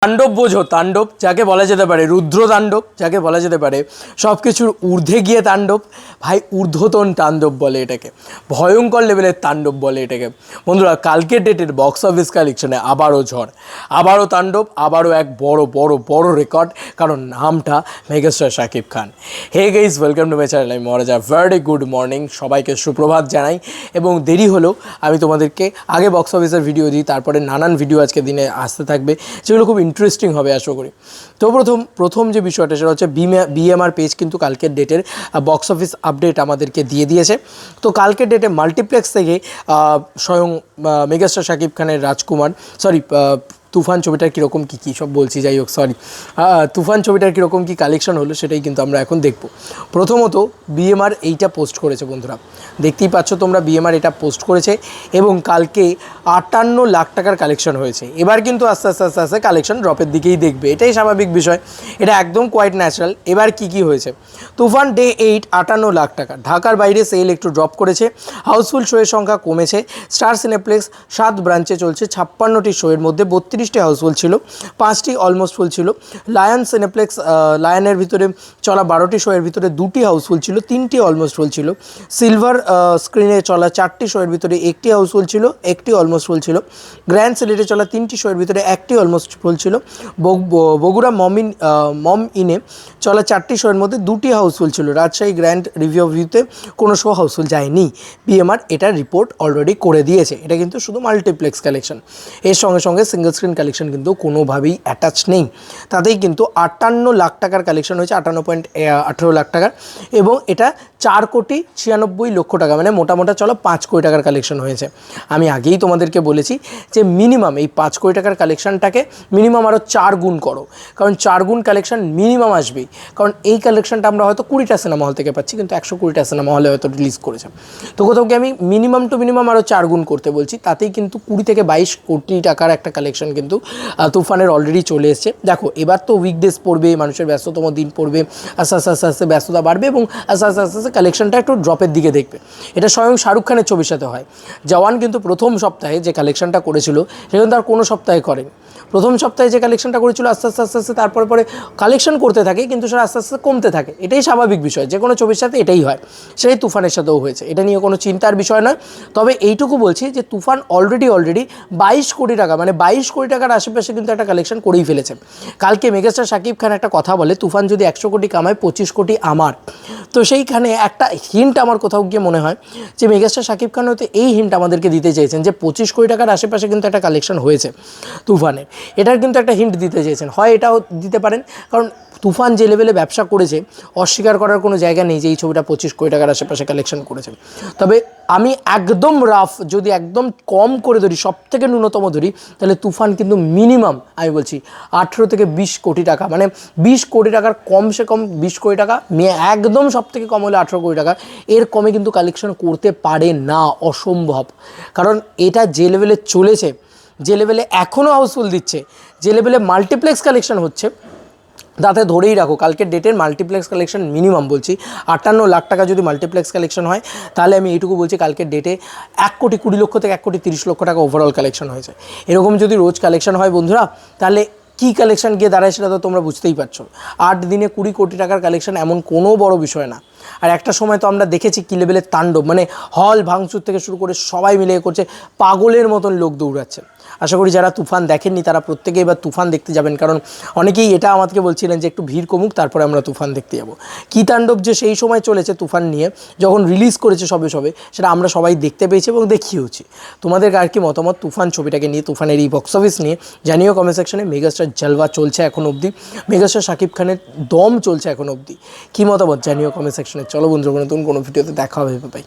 তাণ্ডব বোঝো, তাণ্ডব যাকে বলা যেতে পারে, রুদ্র তাণ্ডব যাকে বলা যেতে পারে, সব কিছুর ঊর্ধ্বে গিয়ে তাণ্ডব। ভাই ঊর্ধ্বতন তাণ্ডব বলে এটাকে, ভয়ঙ্কর লেভেলের তাণ্ডব বলে এটাকে। বন্ধুরা, কালকের ডেটের বক্স অফিস কালেকশনে আবারও ঝড়, আবারও তাণ্ডব, আবারও এক বড় বড় বড় রেকর্ড, কারণ নামটা megastar Shakib Khan. Hey guys, welcome to my channel. আমি মহারাজা, ভেরি গুড মর্নিং, সবাইকে সুপ্রভাত জানাই। এবং দেরি হলেও আমি তোমাদেরকে আগে বক্স অফিসের ভিডিও দিই, তারপরে নানান ভিডিও আজকে দিনে আসতে থাকবে, যেগুলো খুব ইন্টারেস্টিং হবে আশা করি। তো প্রথম যে বিষয়টা সেটা হচ্ছে বিএমআর পেজ কিন্তু কালকের ডেটের বক্স অফিস আপডেট আমাদেরকে দিয়ে দিয়েছে। তো কালকের ডেটে মাল্টিপ্লেক্স থেকে স্বয়ং মেগাস্টার শাকিব খানের রাজকুমার, তুফান ছবিটার কীরকম কী সব বলছি, যাই হোক তুফান ছবিটার কীরকম কী কালেকশন হলো সেটাই কিন্তু আমরা এখন দেখব। প্রথমত বিএমআর এইটা পোস্ট করেছে বন্ধুরা, দেখতেই পাচ্ছ তোমরা, বিএমআর এটা পোস্ট করেছে এবং কালকে 58 লাখ টাকার কালেকশন হয়েছে। এবার কিন্তু আস্তে আস্তে আস্তে আস্তে কালেকশন ড্রপের দিকেই দেখবে, এটাই স্বাভাবিক বিষয়, এটা একদম কোয়াইট ন্যাচারাল। এবার কি হয়েছে, তুফান ডে 8 58 লাখ টাকা, ঢাকার বাইরে সেল একটু ড্রপ করেছে, হাউসফুল শোয়ের সংখ্যা কমেছে, স্টার সিনেপ্লেক্স 7 ব্রাঞ্চে চলছে, 56টি শোয়ের মধ্যে 32টি হাউসফুল ছিল, 5টি অলমোস্ট ফুল ছিল। লায়ন সিনেপ্লেক্স, লায়নের ভিতরে চলা 12টি শোয়ের ভিতরে 2টি হাউসফুল ছিল, 3টি অলমোস্ট ফুল ছিল। সিলভার স্ক্রিনে চলা 4টি শোয়ের ভিতরে 1টি হাউসফুল ছিল, 1টি অলমোস্ট ফুল ছিল। গ্র্যান্ড সিলেটে চলা 3টি শোয়ের ভিতরে 1টি অলমোস্ট ফুল ছিল। বগুড়া মম ইনে চলা 4টি শোয়ের মধ্যে 2টি হাউসফুল ছিল। রাজশাহী গ্র্যান্ড রিভিউতে কোনো শো হাউসফুল যায়নি। বিএমআর এটার রিপোর্ট অলরেডি করে দিয়েছে। এটা কিন্তু শুধু মাল্টিপ্লেক্স কালেকশন, এর সঙ্গে সঙ্গে সিঙ্গল স্ক্রিন কালেকশন কিন্তু কোনোভাবেই অ্যাটাচ নেই। তাতেই কিন্তু 58 লাখ টাকার কালেকশন হয়েছে, 58.18 লাখ টাকার, এবং এটা 4,96,00,000 টাকা, মানে মোটামোটা চলো 5 কোটি টাকার কালেকশন হয়েছে। আমি আগেই তোমাদেরকে বলেছি যে মিনিমাম এই 5 কোটি টাকার কালেকশনটাকে মিনিমাম আরও 4 গুণ করো, কারণ 4 গুণ কালেকশন মিনিমাম আসবেই। কারণ এই কালেকশনটা আমরা হয়তো 20টা সিনেমা হল থেকে পাচ্ছি, কিন্তু 120টা সিনেমা হলে হয়তো রিলিজ করেছে। তো কোথাও কি আমি মিনিমাম টু মিনিমাম আরও 4 গুণ করতে বলছি, তাতেই কিন্তু 20 থেকে 22 কোটি টাকার একটা কালেকশন কিন্তু তুফানের অলরেডি চলে এসছে। দেখো, এবার তো উইকডেজ পড়বে, মানুষের ব্যস্ততম দিন পড়বে, আস্তে আস্তে আস্তে আস্তে ব্যস্ততা বাড়বে এবং আস্তে আস্তে আস্তে আস্তে কালেকশনটা একটু ড্রপের দিকে দেখবে। এটা স্বয়ং শাহরুখ খানের ছবির সাথে হয়। জওয়ান কিন্তু প্রথম সপ্তাহে যে কালেকশনটা করেছিল সে কিন্তু আর কোনো সপ্তাহে করেনি। প্রথম সপ্তাহে যে কালেকশনটা করেছিল আস্তে আস্তে আস্তে আস্তে তারপরে কালেকশন করতে থাকে, কিন্তু সেটা আস্তে আস্তে কমতে থাকে। এটাই স্বাভাবিক বিষয়, যে কোনো ছবির সাথে এটাই হয়, সেই তুফানের সাথেও হয়েছে। এটা নিয়ে কোনো চিন্তার বিষয় নয়। তবে এইটুকু বলছি যে তুফান অলরেডি 22 কোটি টাকা, মানে 22 কোটি টাকার আশেপাশে কিন্তু একটা কালেকশন করেই ফেলেছে। কালকে মেগাস্টার শাকিব খান একটা কথা বলে, তুফান যদি 100 কোটি কামায় 25 কোটি আমার। তো সেইখানে একটা হিন্ট আমার কোথাও গিয়ে মনে হয় যে মেগাস্টার শাকিব খান হয়তো এই হিন্ট আমাদেরকে দিতে চেয়েছেন যে 25 কোটি টাকার আশেপাশে কিন্তু একটা কালেকশন হয়েছে তুফানের, এটার কিন্তু একটা হিন্ট দিতে চেয়েছেন। হয় এটাও দিতে পারেন, কারণ তুফান যে লেভেলে ব্যবসা করেছে অস্বীকার করার কোনো জায়গা নেই যে এই ছবিটা 25 কোটি টাকার আশেপাশে কালেকশন করেছে। তবে আমি একদম রাফ যদি একদম কম করে ধরি, সব থেকে ন্যূনতম ধরি, তাহলে তুফান কিন্তু মিনিমাম আমি বলছি 18 থেকে 20 কোটি টাকা, মানে 20 কোটি টাকার কমসে কম 20 কোটি টাকা, একদম সব থেকে কম হলে 18 কোটি টাকা, এর কমে কিন্তু কালেকশন করতে পারে না, অসম্ভব। কারণ এটা যে লেভেলে চলেছে, যে লেভেলে এখনও হাউসফুল দিচ্ছে, যে লেভেলে মাল্টিপ্লেক্স কালেকশন হচ্ছে, তাতে ধরেই রাখো কালকের ডেটের মাল্টিপ্লেক্স কালেকশন মিনিমাম বলছি 58 লাখ টাকা যদি মাল্টিপ্লেক্স কালেকশন হয়, তাহলে আমি এইটুকু বলছি কালকের ডেটে 1,20,00,000 থেকে 1,30,00,000 টাকা ওভারঅল কালেকশন হয়েছে। এরকম যদি রোজ কালেকশন হয় বন্ধুরা, তাহলে কী কালেকশন গিয়ে দাঁড়ায় সেটা তো তোমরা বুঝতেই পারছো। 8 দিনে 20 কোটি টাকার কালেকশন এমন কোনো বড় বিষয় না। আর একটা সময় তো আমরা দেখেছি কী লেভেলের তাণ্ডব, মানে হল ভাঙচুর থেকে শুরু করে সবাই মিলে করছে, পাগলের মতন লোক দৌড়াচ্ছে। আশা করি যারা তুফান দেখেননি তারা প্রত্যেকেই এবার তুফান দেখতে যাবেন, কারণ অনেকেই এটা আমাকে বলছিলেন যে একটু ভিড় কমুক তারপরে আমরা তুফান দেখতে যাব। কী তাণ্ডব যে সেই সময় চলেছে তুফান নিয়ে, যখন রিলিজ করেছে সবে সেটা আমরা সবাই দেখতে পেয়েছি এবং দেখিয়েওছি। তোমাদের আর কি মতামত তুফান ছবিটাকে নিয়ে, তুফানের এই বক্স অফিস নিয়ে জানিও কমেন্ট সেকশনে। মেগাস্টার জলওয়া চলছে এখন অবধি, মেগাস্টার শাকিব খানের দম চলছে এখন অবধি। কী মতামত জানিও কমেন্ট সেকশনে। চলো বন্ধুরা, নতুন কোনো ভিডিওতে দেখা হবে, বাই।